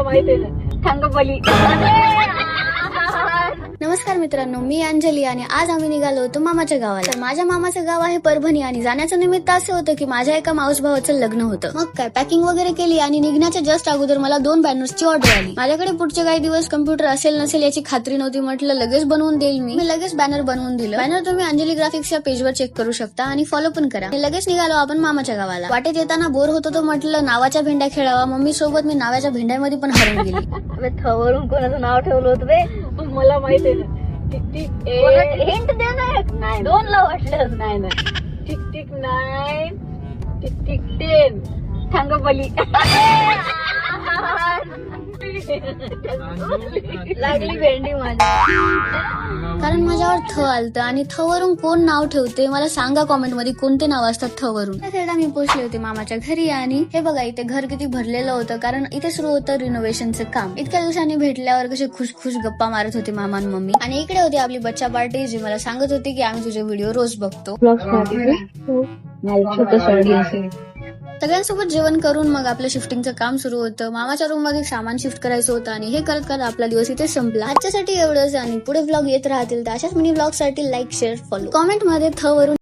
माहिती आहे ना, थंगपली. नमस्कार मित्रांनो, मी अंजली आणि आज आम्ही निघालो होतो मामाच्या गावाला. तर माझ्या मामाचं गाव आहे परभणी आणि जाण्याचं निमित्त असं होतं की माझ्या एका मावस भावाचं लग्न होतं. मग काय पॅकिंग वगैरे केली आणि निघण्याच्या जस्ट अगोदर मला 2 बॅनर्सची ऑर्डर आली. माझ्याकडे पुढचे काही दिवस कम्प्युटर असेल नसेल याची खात्री नव्हती. म्हटलं लगेच बनवून देईल मी लगेच बॅनर बनवून दिलं. बॅनर तुम्ही अंजली ग्राफिक्स या पेजवर चेक करू शकता आणि फॉलो पण करा. लगेच निघालो आपण मामाच्या गावाला. वाटेत येताना बोर होत होतो, म्हटलं नावाच्या भेंड्या खेळावा. मम्मी सोबत मी नावाच्या भेंड्यामध्ये पण हरवून गेली. थवरून कोणाचं नाव ठेवलं होतं बे, मला माहिती आहे ना. टिक टिक हिंट दे ना. 2 ला वाटलं. नाही टिक टिक 9 टिक टिक 10 थंगपली. लागली भेंडी माझी. कारण माझ्यावर थ आलतं आणि थ वरून कोण नाव ठेवते मला सांगा कॉमेंट मध्ये, कोणते नाव असतात थ वरून. त्यासाठी मी पोहोचले होते मामाच्या घरी आणि हे बघा इथे घर किती भरलेलं होतं, कारण इथे सुरू होतं रिनोव्हेशनचं काम. इतक्या दिवसांनी भेटल्यावर कसे खुश गप्पा मारत होते मामा आणि मम्मी. आणि इकडे होती आपली बच्चा पार्टी, जी मला सांगत होती की आम्ही तुझे व्हिडिओ रोज बघतो. सगळ्यांसोबत जेवण करून मग आपलं शिफ्टिंगचं काम सुरू होतं. मामाच्या रूम मध्ये सामान शिफ्ट करायचं होतं आणि हे करत करत आपला दिवस इथे संपला. आजच्यासाठी एवढंच आणि पुढे व्लॉग येत राहतील. तर अशाच मिनी व्लॉग साठी लाईक शेअर फॉलो कॉमेंट मध्ये थ वरून